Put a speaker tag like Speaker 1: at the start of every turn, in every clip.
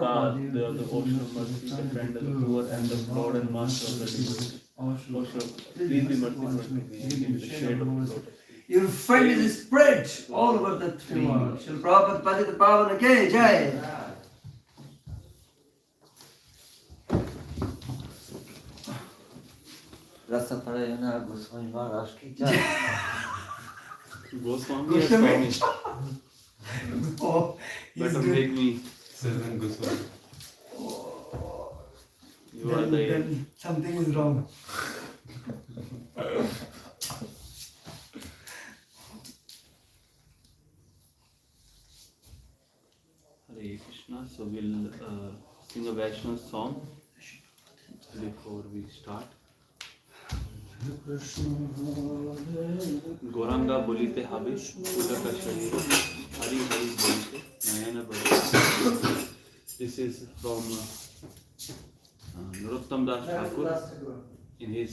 Speaker 1: God, the ocean of mercy, the friend of the poor, and the Lord and Master of the devotees. Ocean, please be merciful to me. Give me the shade of the lotus.
Speaker 2: Your friend is spread all over the three world. Shall Prabhupada Padita Pavana Ke Jai.
Speaker 3: Rasa Parayana Goswami Maharaj Ki Jai.
Speaker 1: Goswami or Swami?
Speaker 2: Oh,
Speaker 1: Better make me.
Speaker 4: Seven Goswami.
Speaker 1: You are the
Speaker 2: then something is wrong.
Speaker 1: Hare Krishna. So we'll sing a Vaishnava song before we start. Goranga bolite habe, Udaka sharira, Hari Hari bolite, Nayana bolite. This is from Narottam Das Thakur in his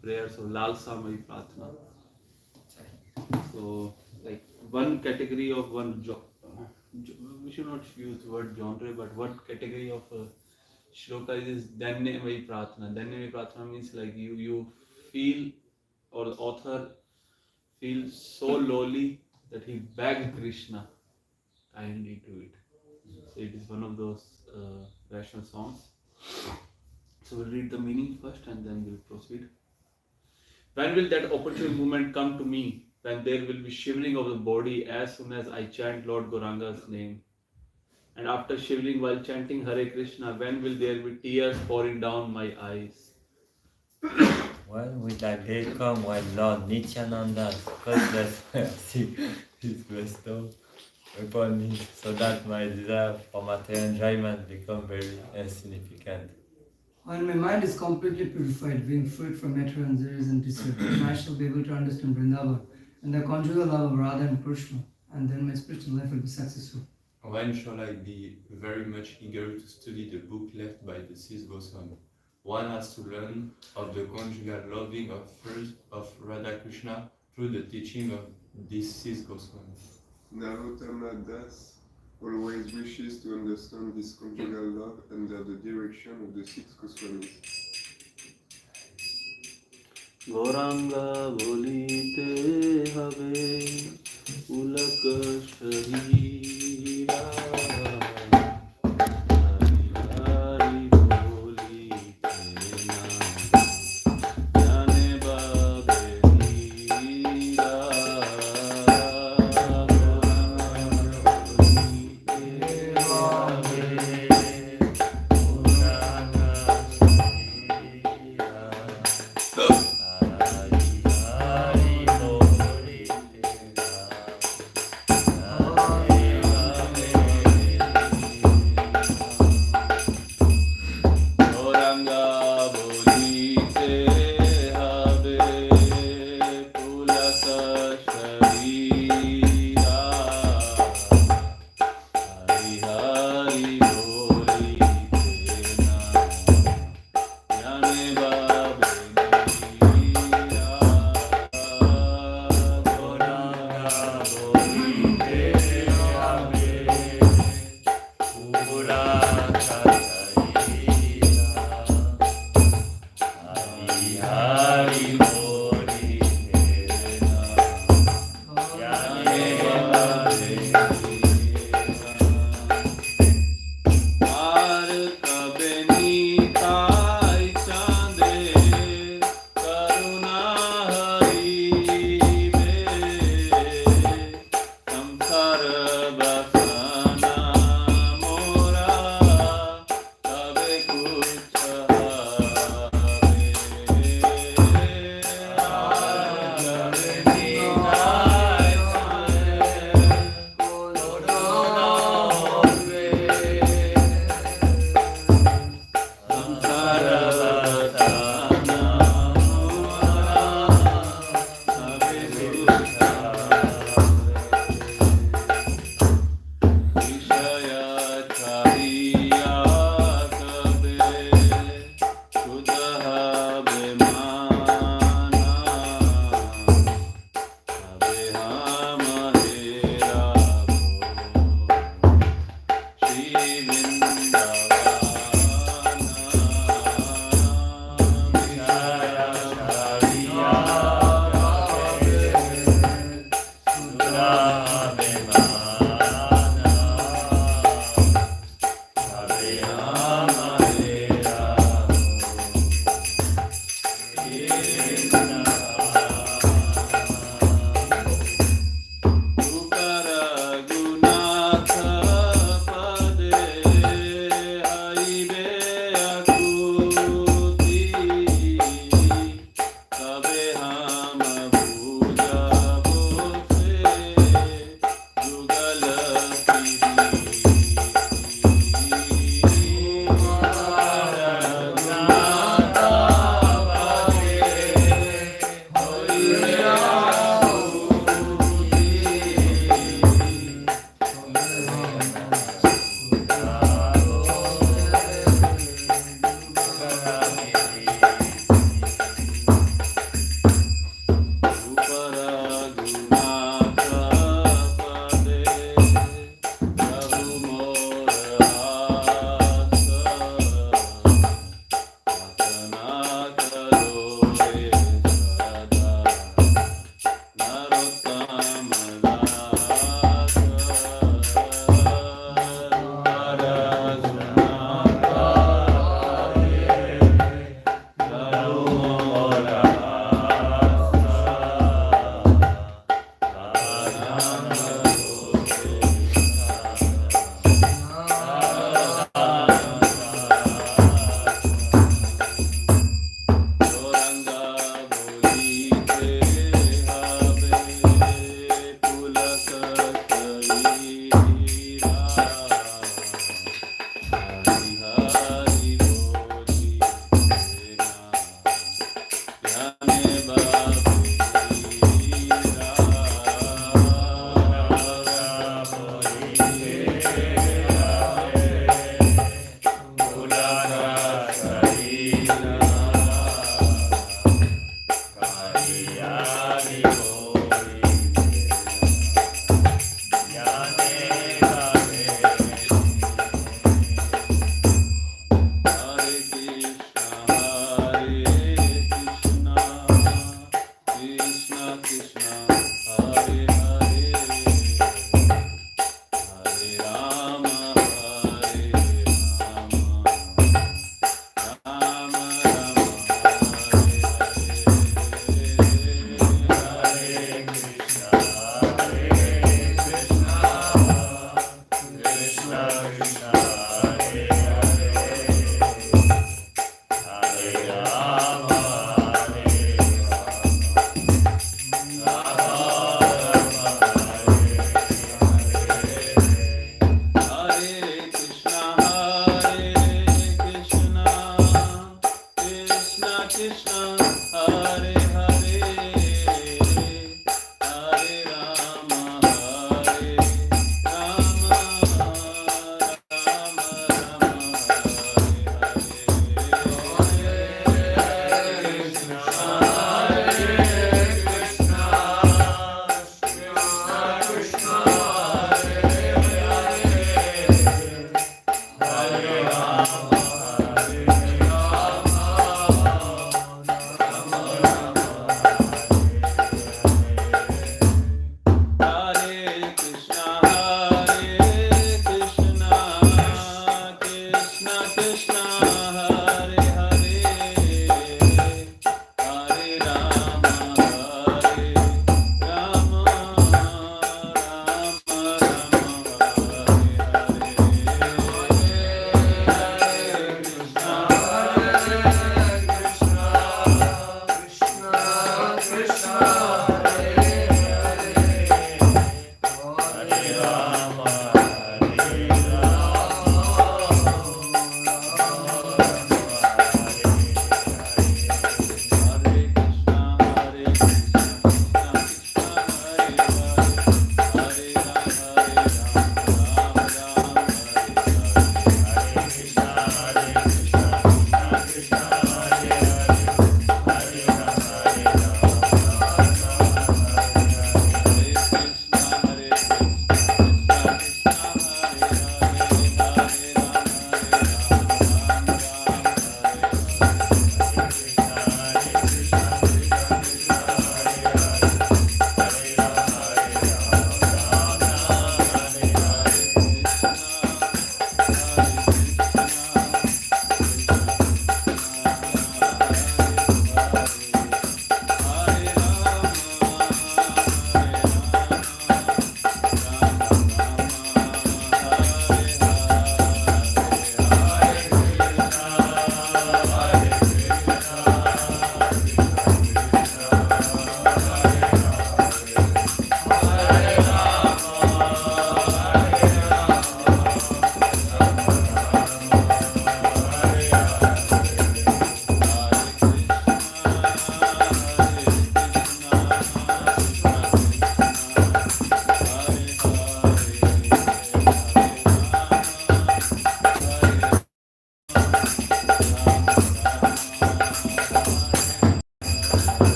Speaker 1: prayers of Lalsa Mai Pratna. So, like one category of we should not use the word genre, but one category of shloka is Danya Mai Pratna. Danya Mai Pratna means like you feel, or the author feels so lowly that he begged Krishna kindly do it. So it is one of those rational songs. So we'll read the meaning first and then we'll proceed. When will that opportune moment come to me, when there will be shivering of the body as soon as I chant Lord Gauranga's name? And after shivering while chanting Hare Krishna, when will there be tears pouring down my eyes?
Speaker 3: When will that day come when Lord Nityananda's causeless mercy is bestowed upon me, so that my desire for material enjoyment become very insignificant?
Speaker 2: When my mind is completely purified, being freed from material injuries and desire, then I shall be able to understand Vrindavan and the conjugal love of Radha and Krishna, and then my spiritual life will be successful.
Speaker 4: When shall I be very much eager to study the book left by the six Goswami? One has to learn of the conjugal loving affairs of Radha Krishna through the teaching of these six Goswami.
Speaker 5: Narottama Das always wishes to understand this conjugal love under the direction of the six Goswamis.
Speaker 1: Gauranga bolite habe ulak sharira.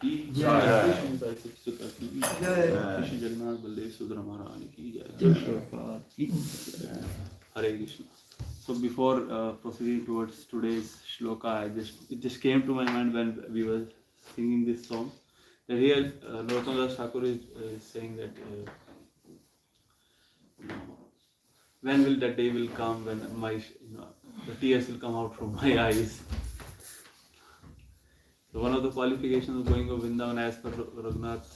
Speaker 1: की
Speaker 2: जय।
Speaker 1: कृष्ण पैसे सुता की
Speaker 2: जय।
Speaker 1: कृष्ण जगन्नाथ बलदेव सुभद्रा महारानी की जय। Hare Krishna. So before proceeding towards today's shloka, it just came to my mind when we were singing this song that here Narottam Das Thakur is saying that when will that day will come when my the tears will come out from my eyes. So one of the qualifications of going to Vrindavan as per Raghunath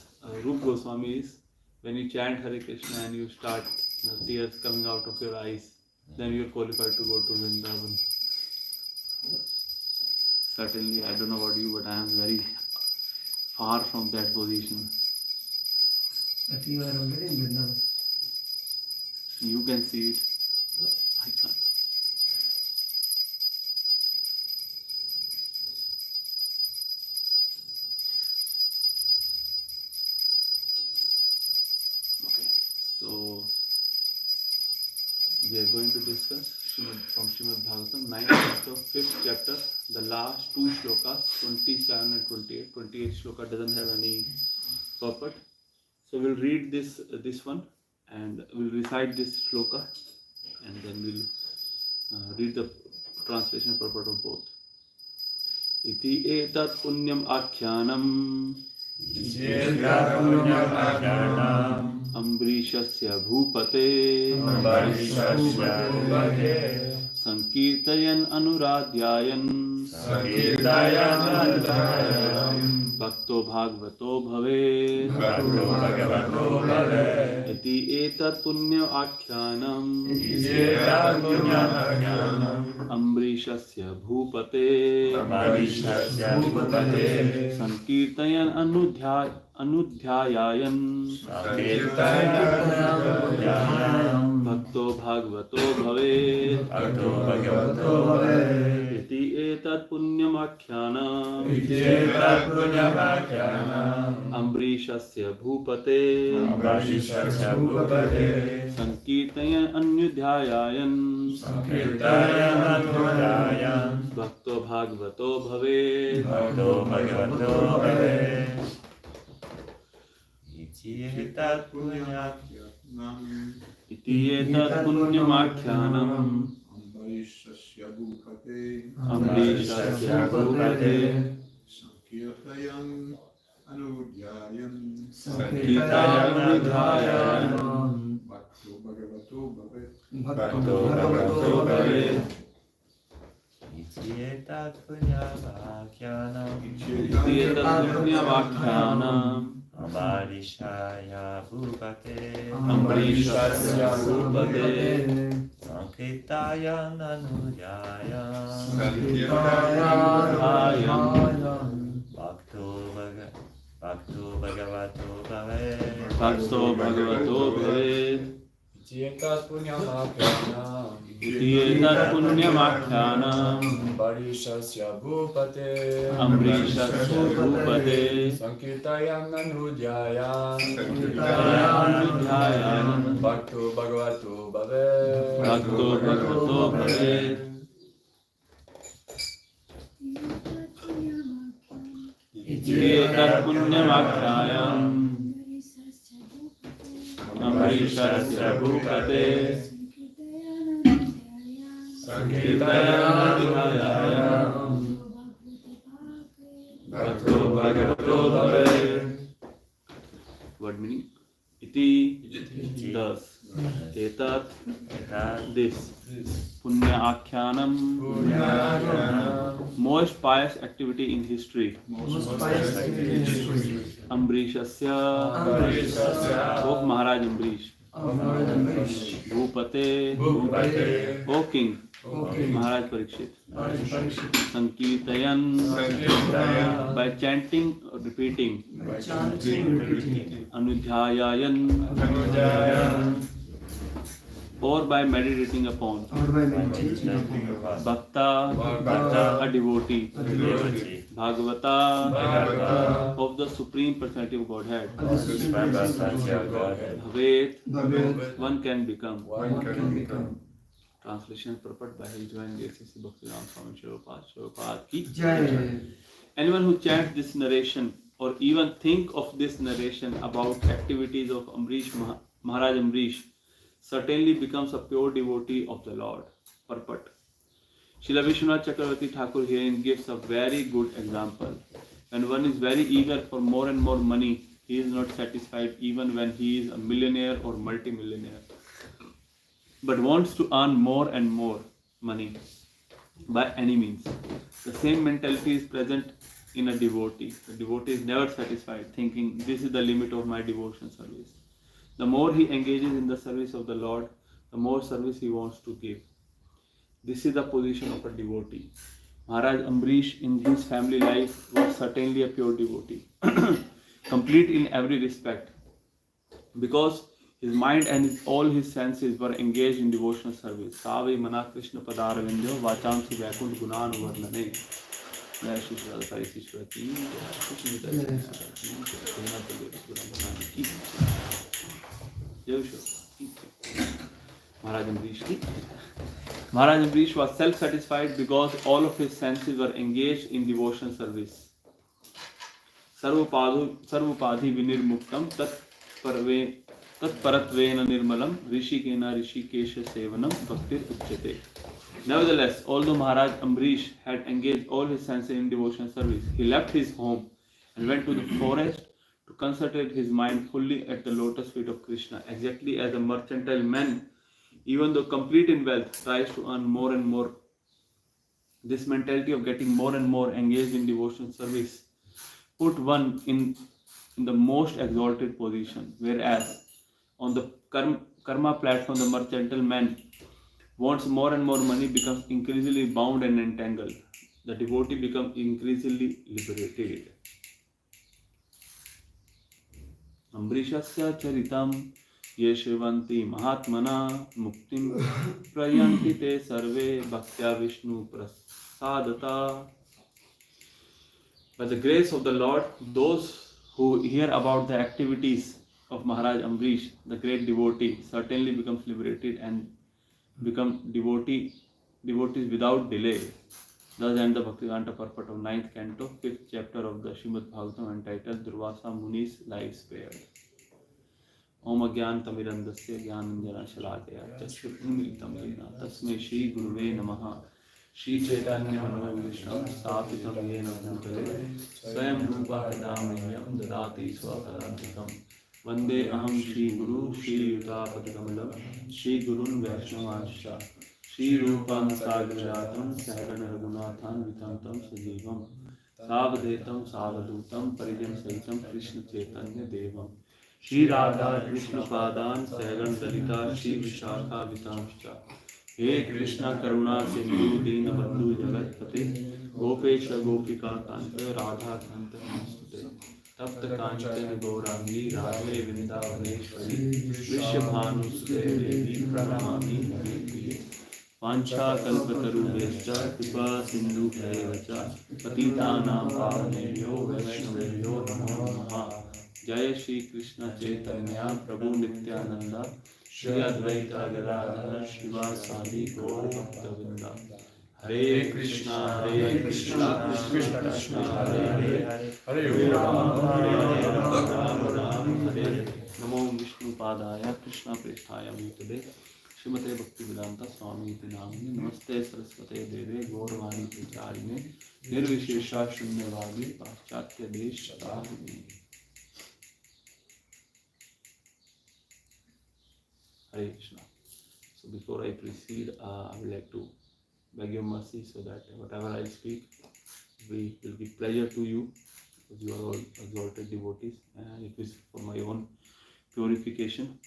Speaker 1: Rup Goswami is when you chant Hare Krishna and you start tears coming out of your eyes, then you are qualified to go to Vrindavan. Certainly, I don't know about you, but I am very far from that position.
Speaker 2: But you are already in Vrindavan.
Speaker 1: You can see it. I can't. Okay, so we are going to discuss from Srimad Bhagavatam, 9th chapter, 5th chapter, the last two shlokas, 27 and 28. 28 shloka doesn't have any purport. So we'll read this one and we'll recite this shloka and then we'll read the translation purport of both. Iti etat punyam akyanam Ambrishasya bhupate Sankirtayan anuradhyayan Bhakto bhagavato bhave Iti etat punya akyanam Ambrishasya bhupate Sankirtayan anudhyayan Bhakto bhagavato bhave Iti etat punyam akyanam Ambrishasya bhupate Sankirtayan anudhyayan Bhakto bhagavato bhave Iti etat punyamakyanam
Speaker 6: Ambrishasya bhupate Sankirtayan anudhyayan Bhakto bhagavato bhave
Speaker 3: Iti etat punyamakyanam Ambrishasya bhupate Sankirtayan anudhyayan Bhakto bhagavato bhave
Speaker 6: Iti etat punyamakyanam
Speaker 3: Ambrishasya bhupate
Speaker 6: Sankirtayan anudhyayan Bhakto bhagavato bhave
Speaker 1: Iti etat punyamakyanam Ambrishasya bhupate Sankirtayan anudhyayan Bhakto bhagavato bhave. Word meaning? Iti, thus. Etat, this. Punya akhyanam, most pious activity in history. Ambrishasya, of Maharaj Ambrish. Bhupate, O King, Maharaj Parikshit. Sankirtayan, by chanting or repeating. Anudhyayan, or by meditating upon. Bhakta, a devotee. Bhagavata, of the Supreme Personality of Godhead. Bhavet, one can become. Translation purport by His Divine Grace Bhakti Swami Prabhupada ki. Anyone who chants this narration or even think of this narration about activities of Maharaj Amrish certainly becomes a pure devotee of the Lord. Purport. Srila Vishwanath Chakravarti Thakur herein gives a very good example. When one is very eager for more and more money, he is not satisfied even when he is a millionaire or multimillionaire, but wants to earn more and more money by any means. The same mentality is present in a devotee. The devotee is never satisfied, thinking this is the limit of my devotion service. The more he engages in the service of the Lord, the more service he wants to give. This is the position of a devotee. Maharaj Amrish in his family life was certainly a pure devotee, complete in every respect, because his mind and all his senses were engaged in devotional service. Savai mana Krishna padarvindyo vachamsi vaikunth gunan varnane. Jai Shri Radha Parisisvara Mandir. Maharaj Amrish was self-satisfied because all of his senses were engaged in devotional service. Sarvapadhi vinirmuktam tatparatvena nirmalam rishikena rishikesha sevanam bhaktir uchyate. Nevertheless, although Maharaj Amrish had engaged all his senses in devotional service, he left his home and went to the forest to concentrate his mind fully at the lotus feet of Krishna, exactly as a mercantile man, even though complete in wealth, tries to earn more and more. This mentality of getting more and more engaged in devotional service put one in the most exalted position, whereas on the karma platform, the mercantile man wants more and more money, becomes increasingly bound and entangled. The devotee becomes increasingly liberated. Ambrishasya charitam ye shrivanti mahatmana muktim prayanti te sarve bhaktya vishnu prasadata. By the grace of the Lord, those who hear about the activities of Maharaj Amrish, the great devotee, certainly becomes liberated and become devotees without delay. Thus ends the Bhaktivedanta purport of 9th canto, 5th chapter of the Srimad Bhagavatam, entitled Durvasa Muni's Life Spared. Om Agyan Tamirandasya Gyananjana Shalakaya Chakshurmilitam Yena Tasmai Shri Guruve Namaha Shri Chaitanya Manavishram Sthapitam Yena Bhutale Swayam Rupa Kadamayyam Dadati Swakarantikam Vande Aham Shri Guru Shri Yuta Padikamalam Shri Gurun Vaishnavasya Shri Rupam Sagrajatam Sahagana Raghunathan Vitantam Sajivam Savadhetam Savadutam Parijam Sahitam Krishna Chaitanya Devam Shri Radha Krishna Padan Sahagan Dalita Shri Vishakha Vitamscha He Krishna Karuna Sindhu Deen Bandhu Jagat Pate Gopesha Gopika Kanta Radha Kanta Namaste Tapta Kanta Gaurangi Radhe Vrindavaneshwari Vrishabhanu Sute Devi Pranamami Namaste Pancha Kalpatarubhescha Kripa Sindhu Bhaivacha Patitanam Pavanebhyo Vaishnavebhyo Namo Namaha Jaya Shri Krishna Chaitanya Prabhu Nityananda Shri Advaita Gadadhara Shivasadi Gaur Bhaktavinda Hare Krishna Krishna Krishna Hare Hare Hare Rama Hare Namo Vishnu Padaya Krishna Preshthaya Bhutale Srimate Bhaktivedanta Swami Iti Namini Namaste Saraswate Deve Gaurvani Pracharine Nirvishesha Shunyavadi Paschatya Desh Shadahini. Hare Krishna. So before I proceed, I would like to beg your mercy so that whatever I speak will give pleasure to you, because you are all exalted devotees, and it is for my own purification.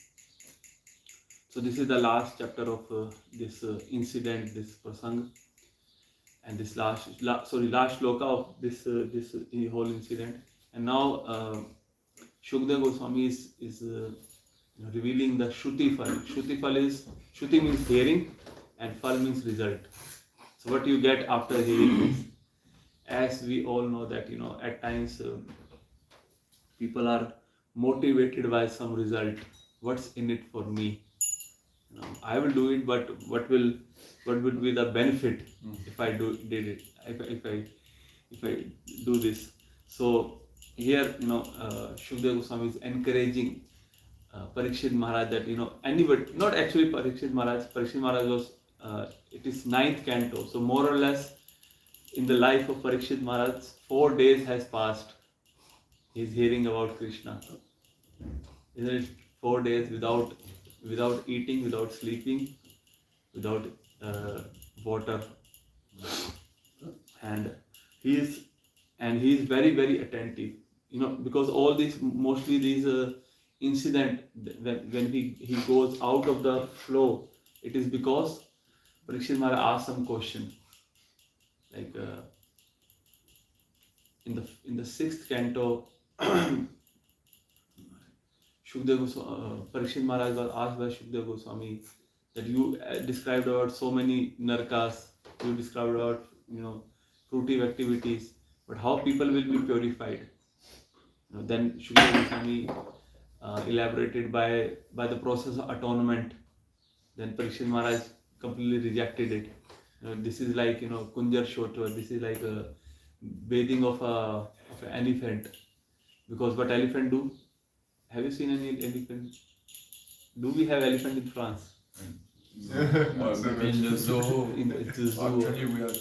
Speaker 1: So this is the last chapter of this incident, this prasang, and this last shloka of this whole incident. And now Shukdev Goswami is revealing the Shruti Fal. Shruti means hearing, and Fal means result. So what you get after hearing this, as we all know that at times people are motivated by some result. What's in it for me? I will do it, but what would be the benefit if I did it? If I do this? So here, Shukdev Goswami is encouraging Parikshit Maharaj that, anybody, not actually Parikshit Maharaj was, it is 9th canto, so more or less in the life of Parikshit Maharaj, 4 days has passed. He is hearing about Krishna. Isn't it? 4 days without eating, without sleeping, without water, and he is very, very attentive. Because all these, mostly these incident when he goes out of the flow, it is because Parikshit Maharaj asked some question, like in the 6th canto. Parikshit Maharaj was asked by Shukdev Goswami that you described about so many narkas, you described about fruitive activities, but how people will be purified? Then Shukdev Goswami elaborated by the process of atonement. Then Parikshit Maharaj completely rejected it. This is like Kunjar Shotra. This is like a bathing of an elephant, because what elephant do? Have you seen any elephant? Do we have elephant in France?
Speaker 6: Maybe in the zoo.
Speaker 1: In the zoo.
Speaker 6: Actually, we are.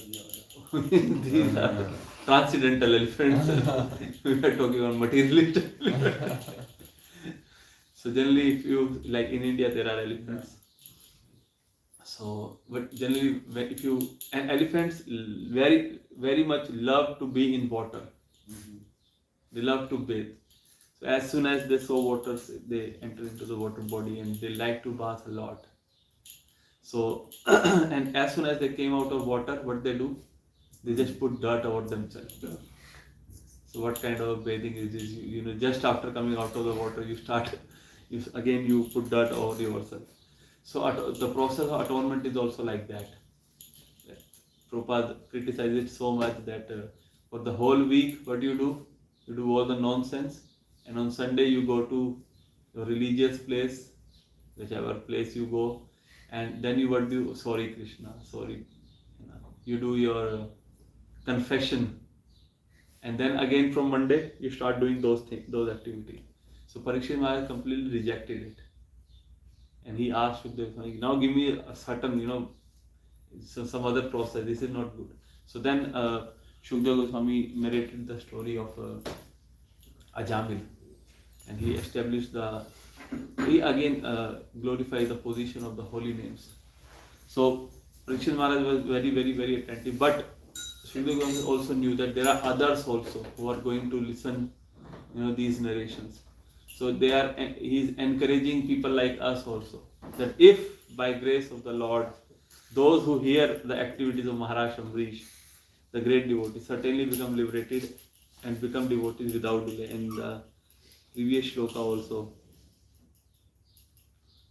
Speaker 1: These are transcendental elephants. We are talking about materialist. So generally, if you, like in India, there are elephants. So, but generally, and elephants very, very much love to be in water. They love to bathe. So as soon as they saw water, they enter into the water body, and they like to bath a lot. So, and as soon as they came out of water, what they do? They just put dirt over themselves. So what kind of bathing is this? Just after coming out of the water, you put dirt over yourself. So the process of atonement is also like that. Prabhupada criticizes it so much that for the whole week, what do? You do all the nonsense, and on Sunday you go to your religious place, whichever place you go, and then you what do? Sorry Krishna, sorry. You do your confession, and then again from Monday you start doing those activities. So Parikshit Maharaj completely rejected it, and he asked Shukdev Goswami, now give me a certain, some other process. This is not good. So then Shukdev Goswami narrated the story of Ajamil, and he established he again glorified the position of the holy names. So Parikshit Maharaj was very, very, very attentive, but Shukdev Goswami also knew that there are others also who are going to listen, these narrations. So he is encouraging people like us also, that if by grace of the Lord, those who hear the activities of Maharaj Amrish, the great devotees, certainly become liberated and become devotees without delay. In the previous shloka also,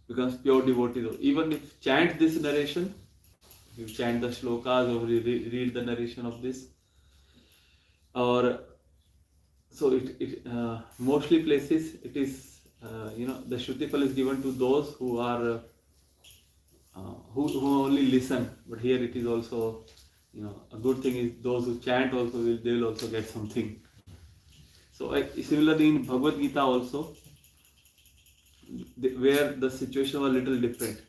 Speaker 1: becomes pure devotees. Even if chant this narration, you chant the shlokas or read the narration of this, or so it mostly places it is the Shrutifal is given to those who are who only listen. But here it is also a good thing is those who chant also they will also get something. So similarly in Bhagavad Gita also, where the situation was a little different,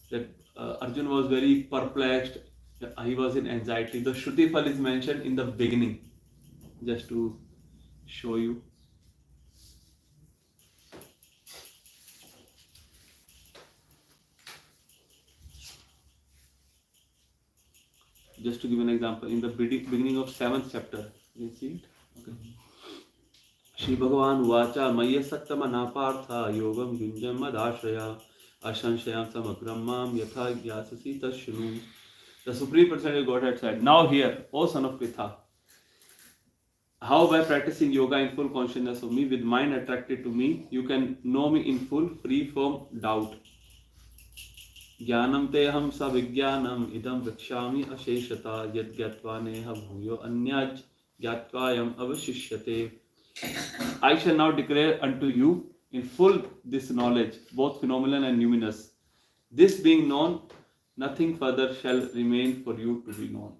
Speaker 1: that Arjuna was very perplexed, he was in anxiety. The Shrutifal is mentioned in the beginning, just to show you. Just to give an example, in the beginning of 7th chapter, you see it? Okay. Shri Bhagavan Vacha Maya Sattama Napartha Yogam Gunjam Madashraya Ashanshayam Samagrammam Yatha Gyasasi Tashunu. The Supreme Personality of Godhead said, now here, O son of Pritha, how by practicing yoga in full consciousness of me, with mind attracted to me, you can know me in full, free from doubt. Jnanam te ham sa vijnanam idam vikshami asheshata yad gyatva neha bhuyo anyaj gyatvayam avashishyate. I shall now declare unto you in full this knowledge, both phenomenal and numinous. This being known, nothing further shall remain for you to be known.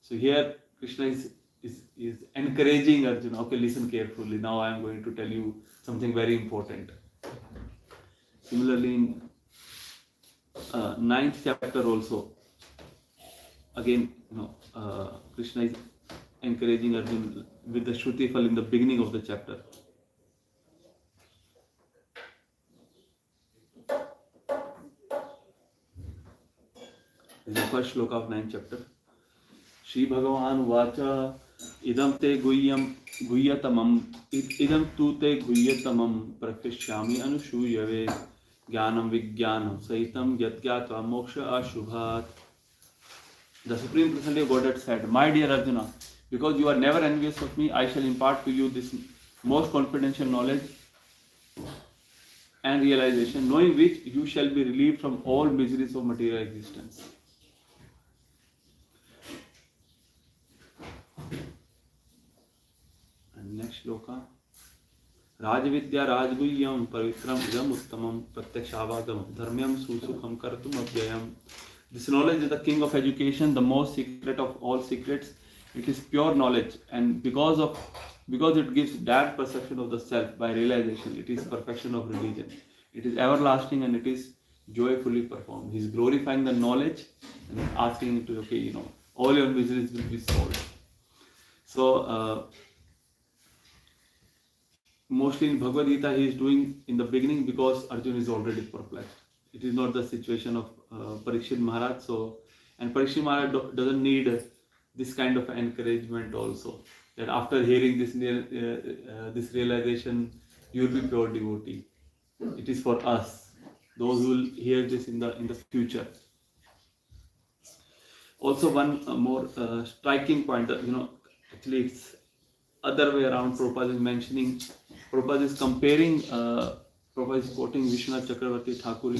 Speaker 1: So here Krishna is is encouraging Arjuna. Okay, listen carefully. Now I am going to tell you something very important. Similarly, in 9th chapter also, again, Krishna is encouraging Arjuna with the Shruti Phal in the beginning of the chapter. This is the first shloka of 9th chapter. Shri Bhagavan Vacha idam te guhyatamam idam tu te guhyatamam prakashyami anushuyave jnanam vijnanam sahitam yadgyatva moksha ashubhat. The Supreme Personality of Godhead said, my dear Arjuna, because you are never envious of me, I shall impart to you this most confidential knowledge and realization, knowing which you shall be relieved from all miseries of material existence. And next shloka. Rajvidya Rajguhyam Pavitram Idam Uttamam Pratyakshavagamam Dharmyam Susukham Kartum Abhyayam. This knowledge is the king of education, the most secret of all secrets. It is pure knowledge, and because it gives direct perception of the self by realization, it is perfection of religion. It is everlasting and it is joyfully performed. He is glorifying the knowledge and asking it to, all your miseries will be solved. So, mostly in Bhagavad Gita, he is doing in the beginning because Arjuna is already perplexed. It is not the situation of Parikshit Maharaj. So, and Parikshit Maharaj doesn't need this kind of encouragement also. That after hearing this realization, you will be pure devotee. It is for us, those who will hear this in the future. Also, one more striking point. Actually, it's other way around. Prabhupada is mentioning. Prabhupada is comparing. Prabhupada is quoting Vishwanath Chakravarti Thakur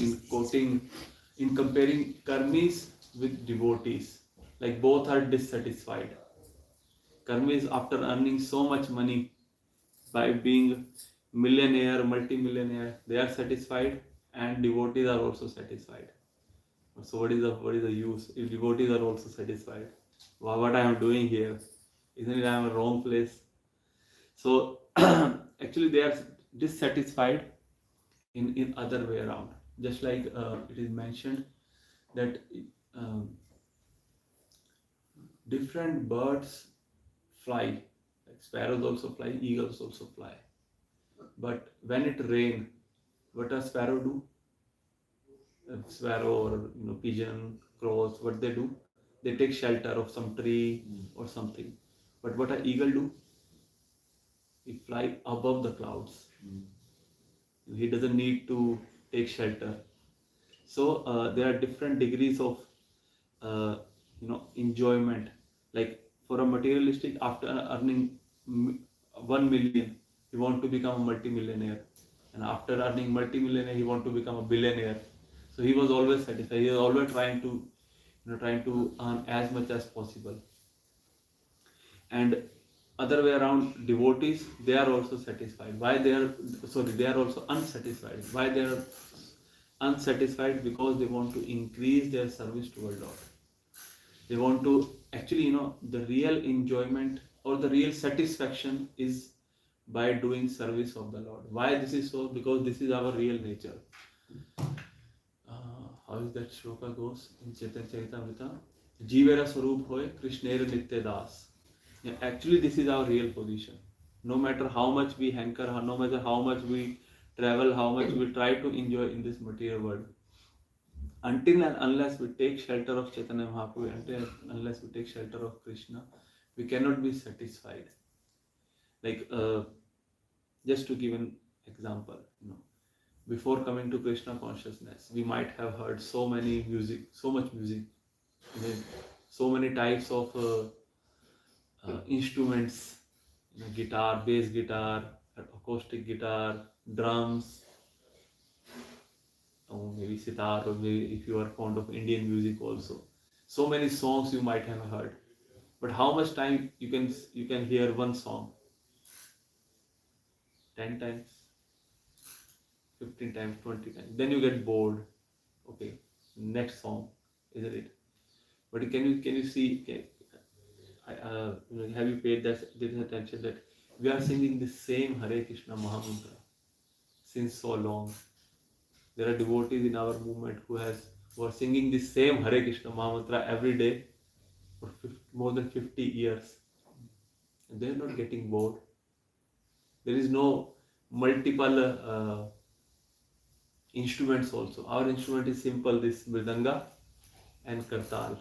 Speaker 1: in comparing karmis with devotees. Like both are dissatisfied. Karmis, after earning so much money by being millionaire, multi-millionaire, they are satisfied, and devotees are also satisfied. So what is the use if devotees are also satisfied? What I am doing here? Isn't it I am in a wrong place? So actually they are dissatisfied in other way around. Just like it is mentioned that different birds fly, like sparrows also fly, eagles also fly. But when it rains, what does sparrow do? Sparrow or pigeon, crows, what they do? They take shelter of some tree or something. But what an eagle do? He fly above the clouds. He doesn't need to take shelter. So there are different degrees of enjoyment. Like for a materialistic, after earning 1 million, he want to become a multi-millionaire, and after earning multi-millionaire, he want to become a billionaire. So he was always satisfied. He was always trying to earn as much as possible. And other way around, devotees, they are also satisfied. They are also unsatisfied. Why they are unsatisfied? Because they want to increase their service toward Lord. They want to actually, the real enjoyment or the real satisfaction is by doing service of the Lord. Why this is so? Because this is our real nature. How is that shloka goes in Chaitanya Charitamrita? Jivera Swarup hoy Krishnera Nitya Das. Yeah, actually, this is our real position. No matter how much we hanker, no matter how much we travel, how much we try to enjoy in this material world, until and unless we take shelter of Chaitanya Mahaprabhu, unless we take shelter of Krishna, we cannot be satisfied. Like, just to give an example, before coming to Krishna consciousness, we might have heard so much music, so many types of instruments, guitar, bass guitar, acoustic guitar, drums, or maybe sitar, or maybe if you are fond of Indian music also. So many songs you might have heard. But how much time you can hear one song? 10 times, 15 times, 20 times. Then you get bored. Okay, next song, isn't it? But can you see? have you paid this attention that we are singing the same Hare Krishna Mahamantra since so long? There are devotees in our movement who are singing the same Hare Krishna Mahamantra every day for more than 50 years. And they are not getting bored. There is no multiple instruments also. Our instrument is simple, this mridanga and kartal.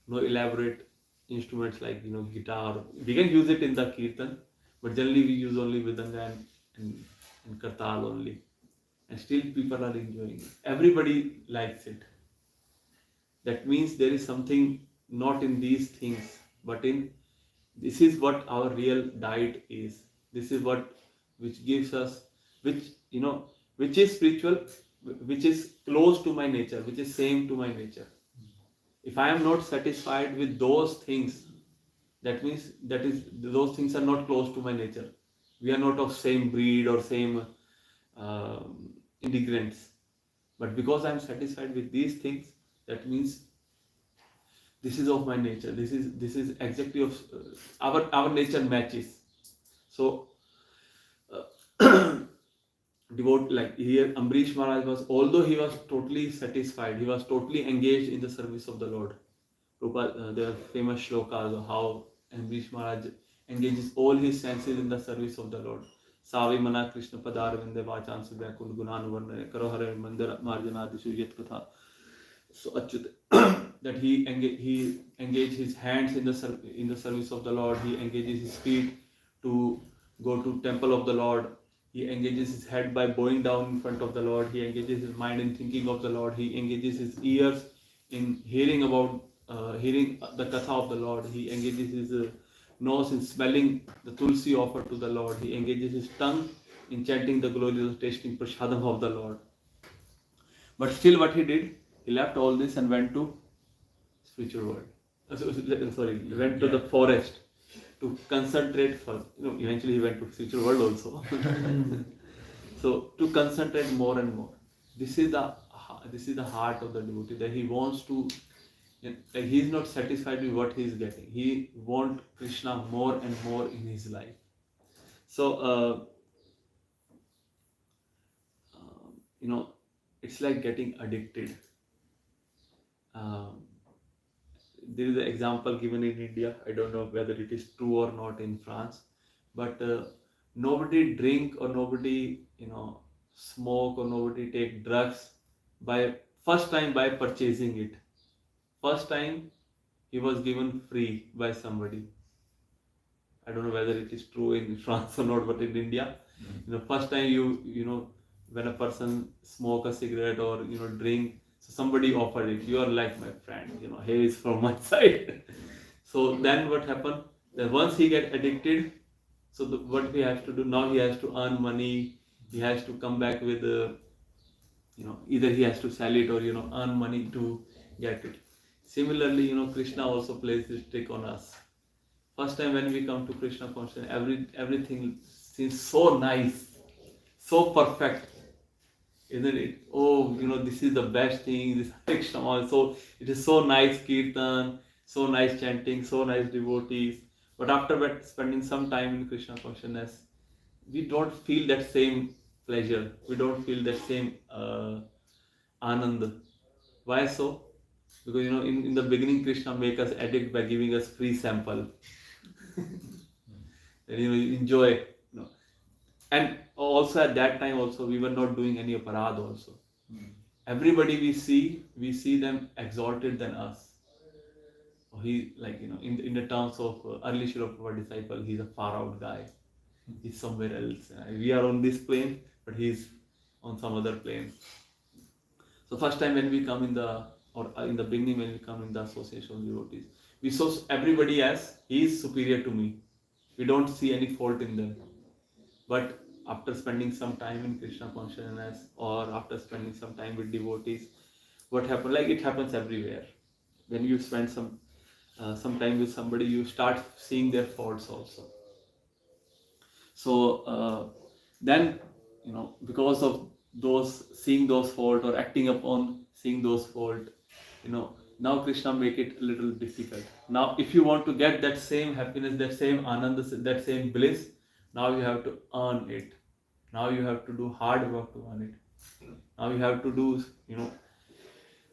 Speaker 1: No elaborate instruments like guitar. We can use it in the kirtan, but generally we use only mridanga and kartal only. And still people are enjoying it. Everybody likes it. That means there is something not in these things, but in this is what our real diet is. This is what which gives us, which is spiritual, which is close to my nature, which is same to my nature. If I am not satisfied with those things, that means those things are not close to my nature. We are not of same breed or same ingredients. But because I am satisfied with these things, that means this is of my nature. This is exactly of our nature matches. So devote, like here Ambrish Maharaj was, although he was totally satisfied, he was totally engaged in the service of the Lord. There are famous shlokas of how Ambrish Maharaj engages all his senses in the service of the Lord. Savi mana Krishna padar vinde vachan subya kund gunan varne karo hare mandir marjana dishu yat katha. So Achyut, that he engaged his hands in the service of the Lord. He engages his feet to go to temple of the Lord. He engages his head by bowing down in front of the Lord. He engages his mind in thinking of the Lord. He engages his ears in hearing the katha of the Lord. He engages his nose in smelling the tulsi offered to the Lord. He engages his tongue in chanting the glorious tasting prasadam of the Lord. But still what he did, he left all this and went to spiritual world. Went to the forest to concentrate for, eventually he went to spiritual world also. So to concentrate more and more. This is the heart of the devotee, that he wants to, like he is not satisfied with what he is getting. He wants Krishna more and more in his life. So it's like getting addicted. There is an example given in India. I don't know whether it is true or not in France, but nobody drink or nobody smoke or nobody take drugs by purchasing it. First time he was given free by somebody. I don't know whether it is true in France or not, but in India, first time when a person smoke a cigarette or drink, so somebody offered it. You are like my friend. Here is from my side. So then what happened? That once he get addicted, so what he has to do now, he has to earn money. He has to come back with either he has to sell it or earn money to get it. Similarly, Krishna also plays this trick on us. First time when we come to Krishna consciousness, everything seems so nice, so perfect. Isn't it? Oh, this is the best thing, this Krishna also, it is so nice kirtan, so nice chanting, so nice devotees. But after spending some time in Krishna consciousness, we don't feel that same pleasure. We don't feel that same anand. Why so? Because in the beginning Krishna make us addict by giving us free sample. And enjoy. And also at that time also we were not doing any aparad also. Everybody we see them exalted than us. He in the terms of early Srila Prabhupada disciple, he's a far out guy. He's somewhere else. We are on this plane, but he's on some other plane. So first time when we come in the beginning when we come in the association of devotees, we saw everybody as he is superior to me. We don't see any fault in them. But after spending some time in Krishna consciousness or after spending some time with devotees, what happened? Like it happens everywhere. When you spend some time with somebody, you start seeing their faults also. So then, because of seeing those faults or acting upon seeing those faults, Now Krishna make it a little difficult. Now if you want to get that same happiness, that same ananda, that same bliss, now you have to earn it. Now you have to do hard work to earn it. Now you have to do,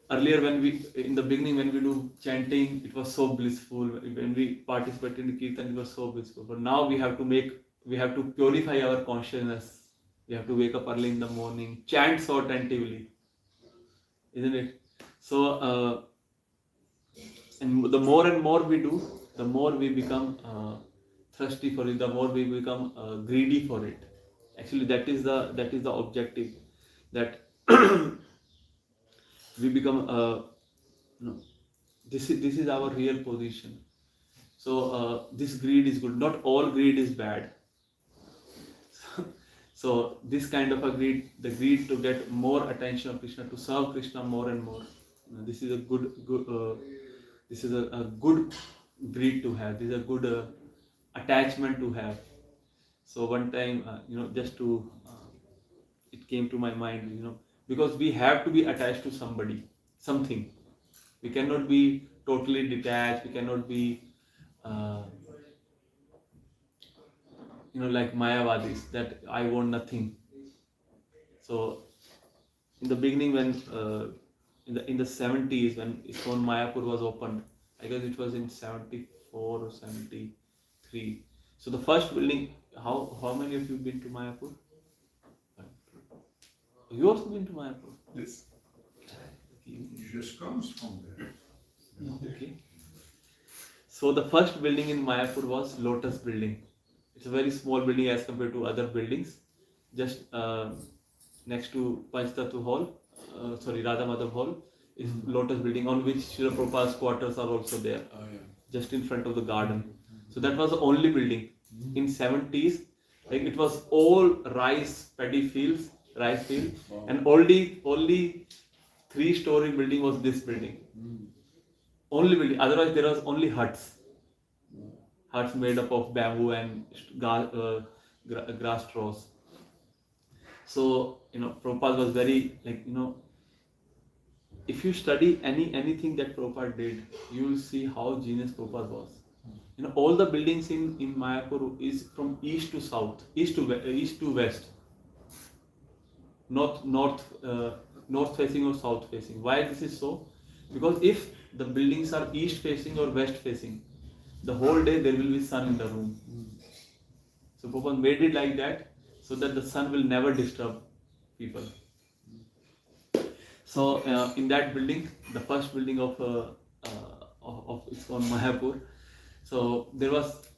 Speaker 1: earlier in the beginning when we do chanting, it was so blissful. When we participate in the kirtan, it was so blissful. But now we have to purify our consciousness. We have to wake up early in the morning, chant so attentively, isn't it? So, and the more and more we do, the more we become thirsty for it. The more we become greedy for it. Actually, that is the objective. That we become. This is our real position. So this greed is good. Not all greed is bad. So this kind of a greed, the greed to get more attention of Krishna, to serve Krishna more and more. This is a good. This is a good greed to have. This is a good attachment to have. So one time, just to, it came to my mind, because we have to be attached to somebody, something. We cannot be totally detached. We cannot be, like Mayavadis, that I want nothing. So in the beginning, when in the 70s, when ISKCON Mayapur was opened, I guess it was in 74 or 73. So the first building, how many of you been to Mayapur? You also been to Mayapur?
Speaker 6: Yes.
Speaker 7: It just comes from there.
Speaker 1: Okay. So the first building in Mayapur was Lotus Building. It's a very small building as compared to other buildings. Just next to Panchtattva Hall, Radha Madhav Hall, is Lotus Building, on which Srila Prabhupada's quarters are also there.
Speaker 6: Oh, yeah.
Speaker 1: Just in front of the garden. So that was the only building. In 70s, like it was all rice fields,
Speaker 6: Wow.
Speaker 1: and only 3-story building was this building. Only building. Otherwise, there was only huts. Huts made up of bamboo and grass straws. So Prabhupada was very if you study anything that Prabhupada did, you will see how genius Prabhupada was. All the buildings in Mayapur is from east to south, east to west, north facing or south facing. Why this is so? Because if the buildings are east facing or west facing, the whole day there will be sun in the room. So Prabhupada made it like that so that the sun will never disturb people. So in that building, the first building of ISKCON Mayapur, so there was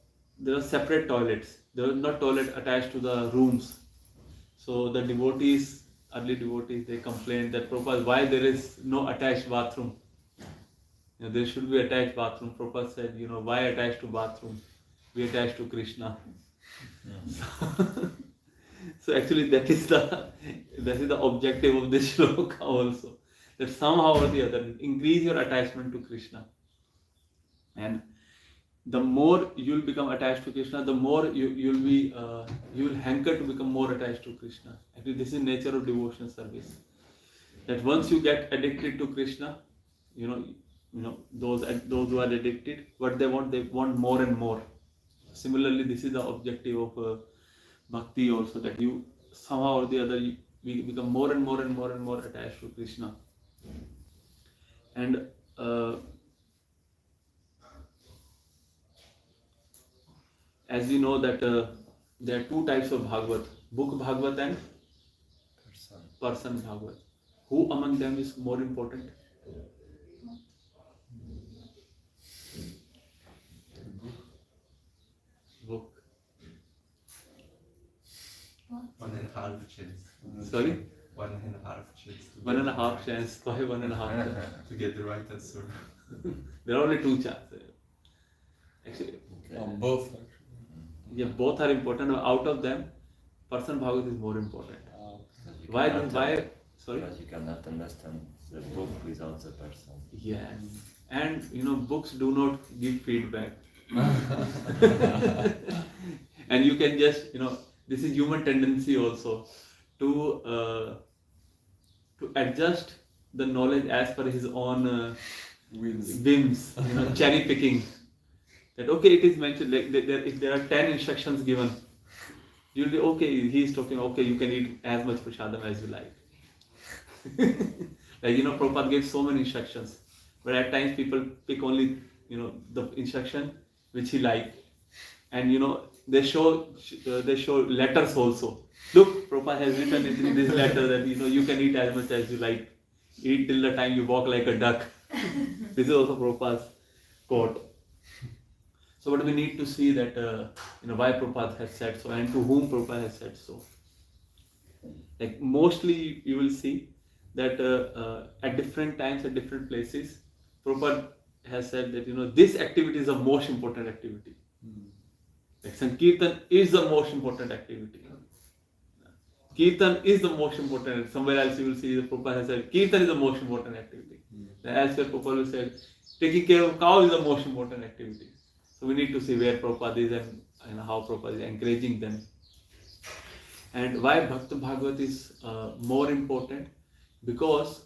Speaker 1: separate toilets. There was not toilet attached to the rooms. So the early devotees, they complained that Prabhupada, why there is no attached bathroom? There should be attached bathroom. Prabhupada said, why attached to bathroom? We attached to Krishna. So actually that is the objective of this shloka also. That somehow or the other, increase your attachment to Krishna. And the more you'll become attached to Krishna, the more you'll hanker to become more attached to Krishna. Actually, this is nature of devotional service. That once you get addicted to Krishna, those who are addicted, what they want more and more. Similarly, this is the objective of bhakti also, that you somehow or the other we become more and more and more and more attached to Krishna. And as we know that there are two types of Bhagavad, book Bhagavad and person Bhagavad. Who among them is more important? Book.
Speaker 4: 1.5 chance.
Speaker 1: Sorry?
Speaker 4: 1.5 chance.
Speaker 1: 1.5 chance. Why 1.5 chance?
Speaker 4: To get the right answer.
Speaker 1: There are only 2 chances. Actually,
Speaker 6: Both.
Speaker 1: yeah, both are important. Out of them, person Bhagavad is more important. Why? Sorry?
Speaker 3: Because you cannot understand the book without the person.
Speaker 1: Yes. And books do not give feedback. And you can just, this is human tendency also to adjust the knowledge as per his own whims, cherry picking. That okay, it is mentioned like if there are 10 instructions given, you'll be okay. He's talking okay, you can eat as much prasadam as you like. Like Prabhupada gave so many instructions, but at times people pick only the instruction which he liked, and they show letters also. Look, Prabhupada has written in this letter that you can eat as much as you like, eat till the time you walk like a duck. This is also Prabhupada's quote. So, but we need to see that why Prabhupada has said so and to whom Prabhupada has said so. Like mostly you will see that at different times, at different places, Prabhupada has said that this activity is the most important activity. Like Sankirtan is the most important activity. Kirtan is the most important. Somewhere else you will see the Prabhupada has said Kirtan is the most important activity. Elsewhere Prabhupada will say taking care of cow is the most important activity. So we need to see where Prabhupada is and how Prabhupada is encouraging them. And why Bhakti Bhagavat is more important? Because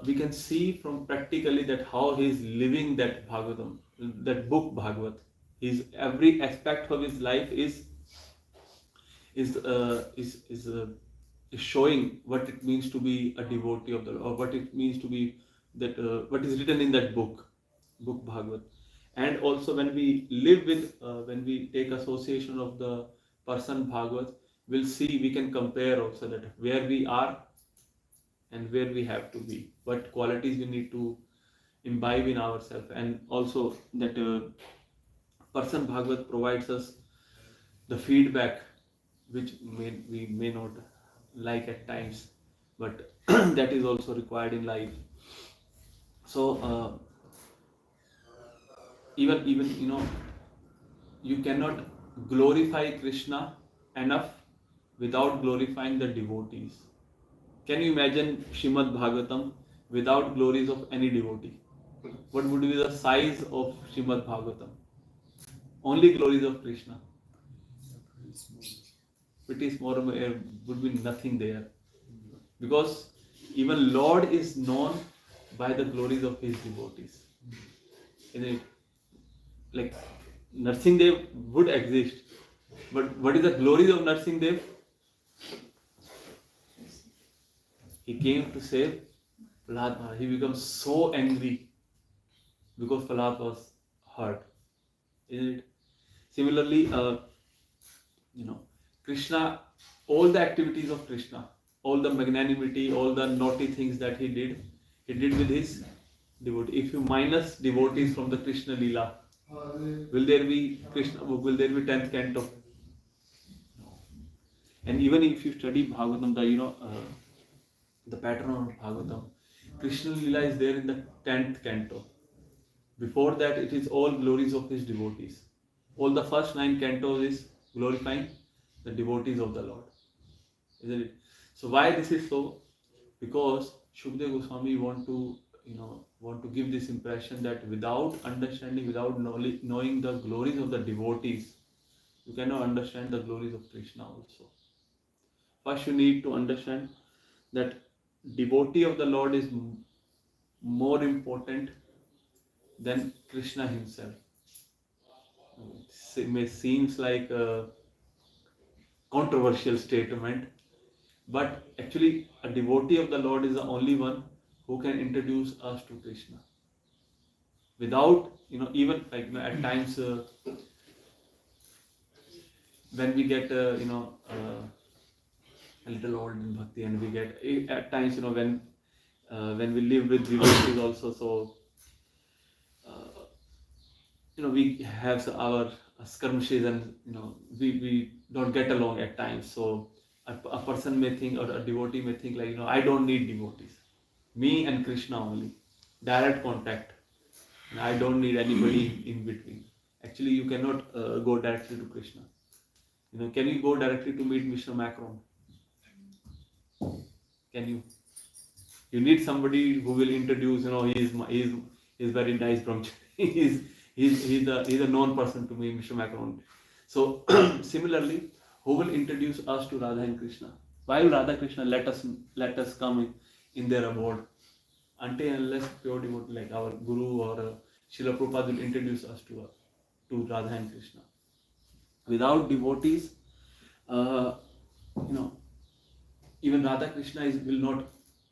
Speaker 1: we can see from practically that how he is living that Bhagavatam, that book Bhagavat. His every aspect of his life is showing what it means to be a devotee of the Lord, or what it means to be that what is written in that book Bhagavat. And also when we live with, when we take association of the person Bhagavat, we'll see, we can compare also that where we are and where we have to be, what qualities we need to imbibe in ourselves, and also that person Bhagavat provides us the feedback which we may not like at times, but that is also required in life. So even you cannot glorify Krishna enough without glorifying the devotees. Can you imagine Srimad Bhagavatam without glories of any devotee? What would be the size of Srimad Bhagavatam? Only glories of Krishna. Pretty small, would be nothing there. Because even Lord is known by the glories of his devotees. Like Narsimhadev would exist, but what is the glories of Narsimhadev? He came to save Prahlad. He becomes so angry because Prahlad was hurt. Isn't it? Similarly, Krishna, all the activities of Krishna, all the magnanimity, all the naughty things that he did with his devotee. If you minus devotees from the Krishna Leela, will there be Krishna? Will there be 10th canto? No. And even if you study Bhagavatam, the pattern of Bhagavatam, Krishna Leela is there in the 10th canto. Before that, it is all glories of his devotees. All the first 9 cantos is glorifying the devotees of the Lord. Isn't it? So why this is so? Because Shukdev Goswami want to give this impression that without understanding, without knowing the glories of the devotees, you cannot understand the glories of Krishna also. First you need to understand that devotee of the Lord is more important than Krishna himself. It may seems like a controversial statement, but actually a devotee of the Lord is the only one who can introduce us to Krishna. Without, even like at times when we get a little old in bhakti, and we get at times when we live with devotees also, so we have our skirmishes, and we don't get along at times. So a person may think, or a devotee may think like, I don't need devotees. Me and Krishna only. Direct contact. I don't need anybody in between. Actually, you cannot go directly to Krishna. Can you go directly to meet Mr. Macron? Can you? You need somebody who will introduce. He's very nice brahmachari. He's a known person to me, Mr. Macron. So similarly, who will introduce us to Radha and Krishna? Why will Radha Krishna let us come in their abode? until and unless pure devotee like our Guru or Srila Prabhupada will introduce us to Radha and Krishna. Without devotees, even Radha Krishna will not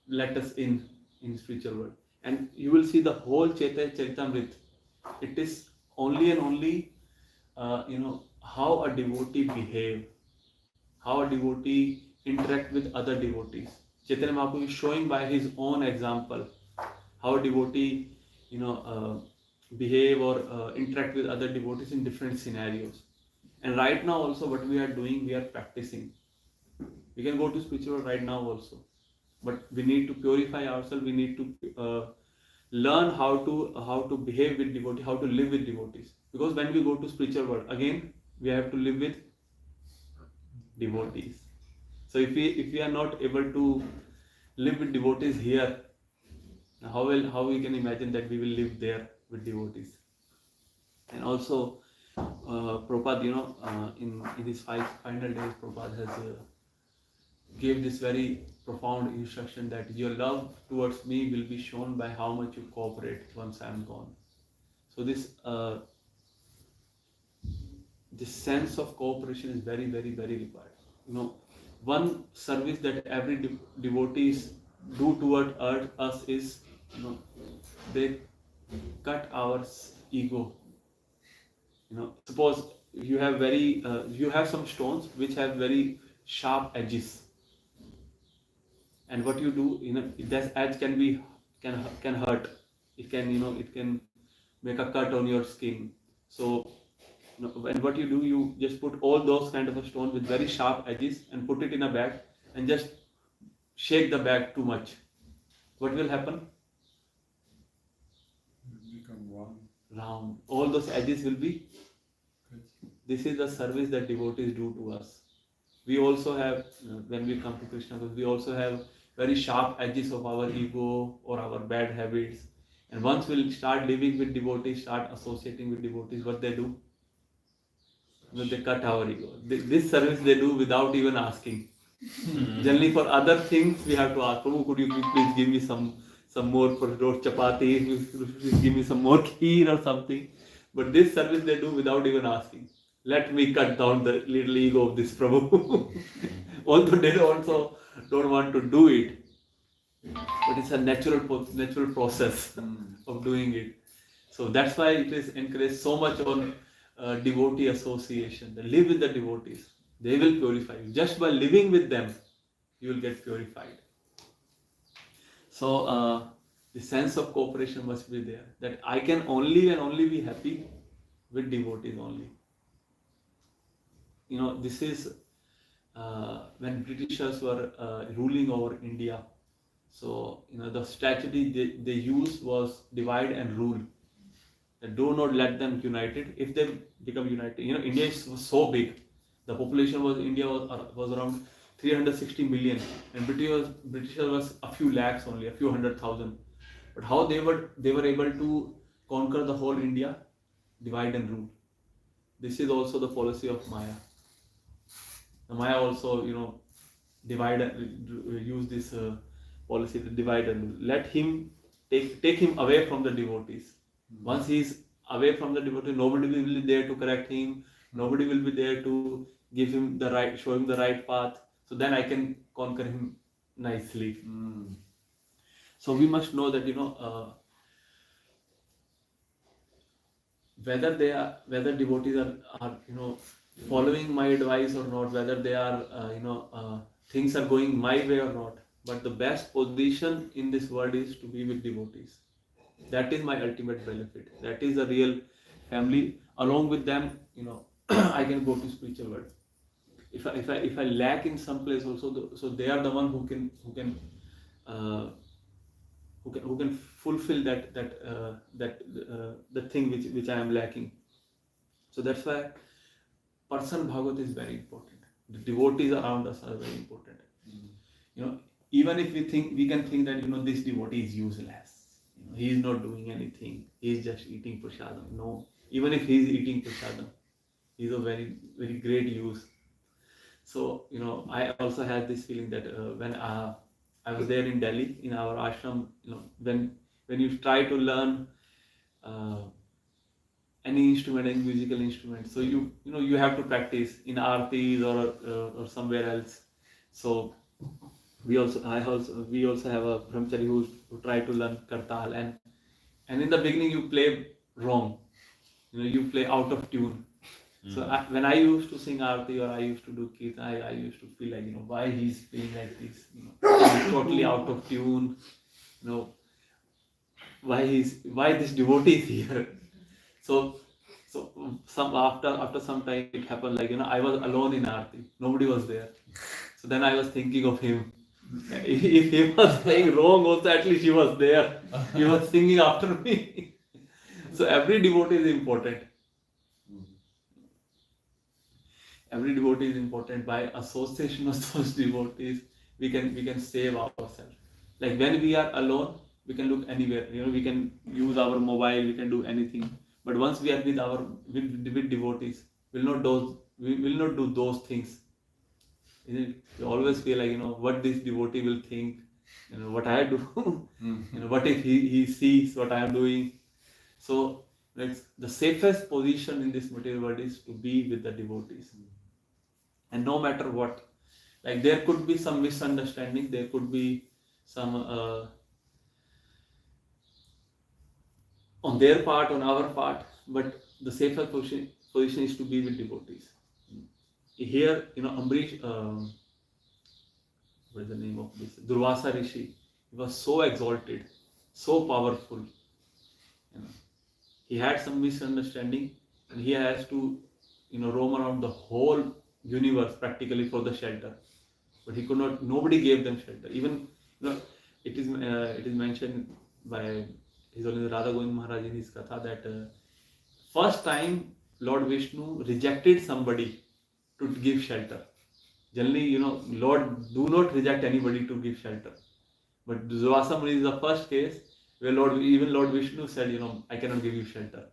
Speaker 1: let us in spiritual world. And you will see the whole Chaitanya Charitamrita. It is only and only how a devotee behave, how a devotee interact with other devotees. Chaitanya Mahaprabhu is showing by his own example how a devotee behave or interact with other devotees in different scenarios. And right now also what we are doing, we are practicing. We can go to spiritual right now also, but we need to purify ourselves. We need to learn how to behave with devotees, how to live with devotees. Because when we go to spiritual world, again we have to live with devotees. So if we are not able to live with devotees here, how we can imagine that we will live there with devotees? And also, Prabhupada, in his final days, Prabhupada has gave this very profound instruction that your love towards me will be shown by how much you cooperate once I am gone. So this sense of cooperation is very, very, very required. One service that every devotees do toward us is, they cut our ego. Suppose you have you have some stones which have very sharp edges, and what you do, that edge can hurt. It can make a cut on your skin. So, and what you do, you just put all those kind of a stone with very sharp edges and put it in a bag and just shake the bag too much. What will happen?
Speaker 7: Become
Speaker 1: round. All those edges will be. This is the service that devotees do to us. We also have, when we come to Krishna, we also have very sharp edges of our ego or our bad habits. And once we'll start living with devotees, start associating with devotees, what they do? They cut our ego. This service they do without even asking. Generally, for other things we have to ask. Prabhu, could you please give me some more for roast chapati? Please give me some more kheer or something. But this service they do without even asking. Let me cut down the little ego of this Prabhu. Although they also don't want to do it, but it's a natural process of doing it. So that's why it is encouraged so much on devotee association. Live with the devotees. They will purify you. Just by living with them, you will get purified. So the sense of cooperation must be there. That I can only and only be happy with devotees only. This is when Britishers were ruling over India. So the strategy they used was divide and rule. Do not let them united. If they become united, India was so big. The population India was around 360 million, and British was a few lakhs only, a few 100,000. But how they were able to conquer the whole India? Divide and rule. This is also the policy of Maya. The Maya also, use this policy to divide and rule. Let him take him away from the devotees. Once he is away from the devotee, nobody will be there to correct him. Nobody will be there to give him show him the right path. So then I can conquer him nicely. So we must know that whether devotees are following my advice or not, whether they are things are going my way or not. But the best position in this world is to be with devotees. That is my ultimate benefit. That is a real family. Along with them, I can go to spiritual world. If I lack in some place also, so they are the one who can fulfill the thing which I am lacking. So that's why person Bhagavad is very important. The devotees around us are very important. Even if we can think that this devotee is useless. He is not doing anything. He is just eating prasadam. No, even if he is eating prasadam, he is of very, very great use. So I also had this feeling that when I was there in Delhi in our ashram. When you try to learn any instrument, any musical instrument, so you have to practice in aartis or somewhere else. So we also have a brahmachari who try to learn kartal, and in the beginning you play wrong, you play out of tune. So when I used to sing aarti or I used to do kirtan, I used to feel like, why he's playing like this, he's totally out of tune, why this devotee is here. So after some time it happened, like, I was alone in aarti, nobody was there. So then I was thinking of him. If he was playing wrong also, at least he was there. He was singing after me. So every devotee is important. Every devotee is important. By association of those devotees, we can save ourselves. Like when we are alone, we can look anywhere. We can use our mobile, we can do anything. But once we are with devotees, we will not do those things. You always feel like, what this devotee will think, what I do, what if he sees what I am doing. So the safest position in this material world is to be with the devotees. And no matter what, like there could be some misunderstanding, there could be some on their part, on our part, but the safest position is to be with devotees. Here, Ambarish, what is the name of this? Durvasa Rishi. He was so exalted, so powerful. He had some misunderstanding, and he has to, roam around the whole universe practically for the shelter. But he could not. Nobody gave them shelter. Even, it is mentioned by His Holiness Radha Maharaj in his katha that first time Lord Vishnu rejected somebody to give shelter. Generally, Lord do not reject anybody to give shelter. But Durvasa Muni is the first case where even Lord Vishnu said, I cannot give you shelter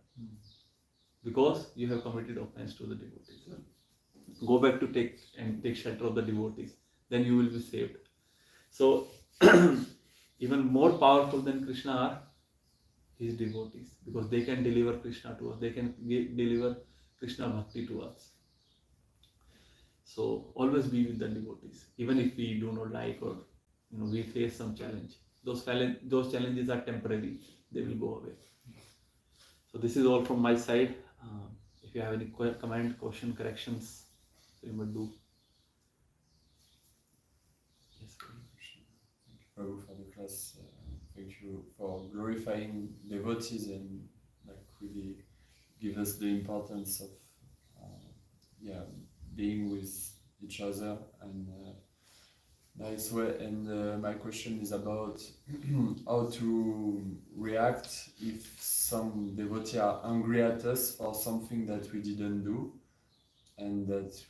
Speaker 1: because you have committed offense to the devotees. Go back to take shelter of the devotees. Then you will be saved. So even more powerful than Krishna are his devotees, because they can deliver Krishna to us. They can deliver Krishna Bhakti to us. So always be with the devotees, even if we do not like or we face some challenge. Those challenges are temporary; they will go away. So this is all from my side. If you have any comment, question, corrections, you might do. Yes.
Speaker 6: Thank you, Prabhu, for the class. Thank you for glorifying devotees and really give us the importance of being with each other and nice way. And my question is about how to react if some devotees are angry at us for something that we didn't do, and that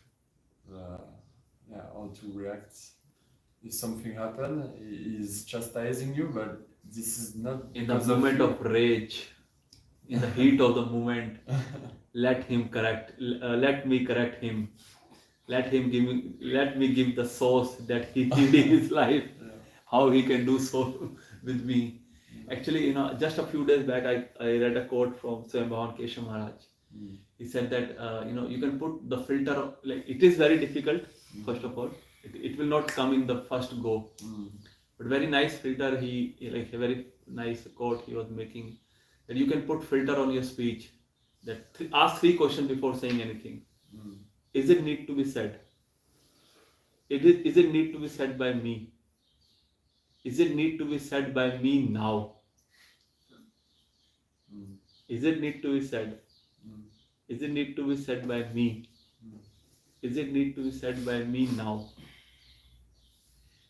Speaker 6: how to react if something happened. He is chastising you, but this is not
Speaker 1: in the moment of rage, in the heat of the moment. Let me correct him. Let me give the source that he did in his life. How he can do so with me. Actually, just a few days back, I read a quote from Swayam Bhavan Keshav Maharaj. He said that you can put the filter. Like, it is very difficult. First of all, it will not come in the first go. But very nice filter. He like a very nice quote he was making, that you can put filter on your speech. That ask 3 questions before saying anything. Is it need to be said? Is it need to be said by me? Is it need to be said by me now? Is it need to be said? Is it need to be said by me? Is it need to be said by me now?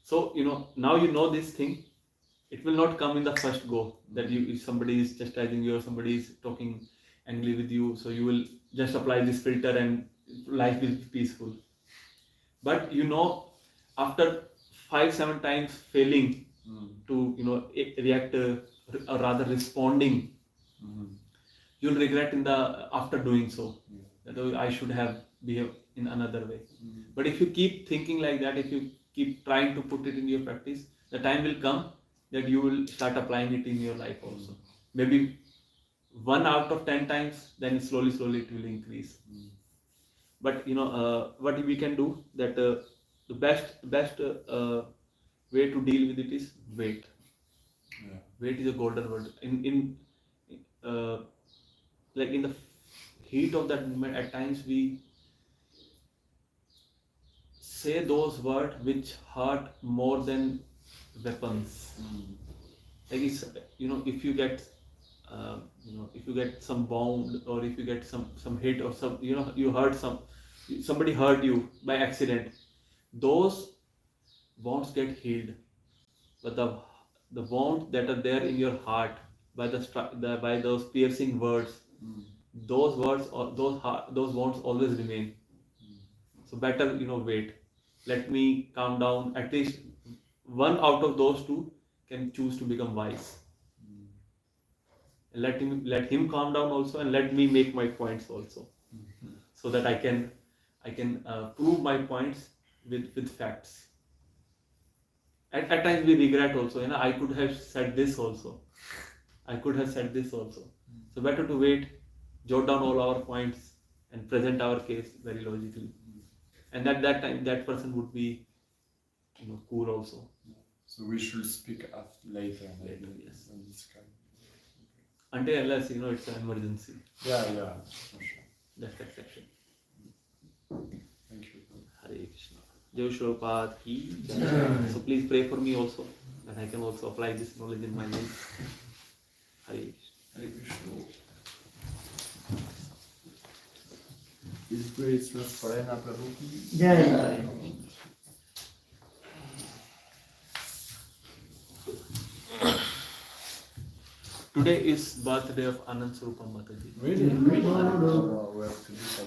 Speaker 1: So, now you know this thing. It will not come in the first go, that if somebody is chastising you or somebody is talking angrily with you, so you will just apply this filter and life will be peaceful. But after 5-7 times failing to react or rather responding, you'll regret after doing so, that I should have behaved in another way. But if you keep thinking like that, if you keep trying to put it in your practice, the time will come that you will start applying it in your life also. Maybe 1 out of 10 times, then slowly it will increase. But what we can do, that the best way to deal with it is wait.
Speaker 6: Yeah.
Speaker 1: Wait is a golden word. Like in the heat of that moment, at times we say those words which hurt more than weapons. Like it's, if you get some wound, or if you get some hit, or some you hurt somebody hurt you by accident, those wounds get healed. But the wounds that are there in your heart by by those piercing words, those words or those wounds always remain. So better wait. Let me calm down. At least 1 out of those 2 can choose to become wise. Let him calm down also, and let me make my points also, so that I can prove my points with facts. At times we regret also. I could have said this also. So better to wait, jot down all our points, and present our case very logically. And at that time, that person would be, cool also.
Speaker 6: So we should speak later.
Speaker 1: Later, yes.
Speaker 6: On this kind.
Speaker 1: Until unless it's an emergency.
Speaker 6: Yeah, for sure.
Speaker 1: That's the exception.
Speaker 6: Thank you.
Speaker 1: Hare Krishna. Jai Shri Prabhupada ki jai. So please pray for me also, that I can also apply this knowledge in my life. Hare Krishna.
Speaker 6: Hare Krishna. His Grace Lord Parayana Prabhu ki
Speaker 2: Jai.
Speaker 1: Today is birthday of Anand Surupam Mataji.
Speaker 6: Really?
Speaker 2: No.
Speaker 6: We have to do something.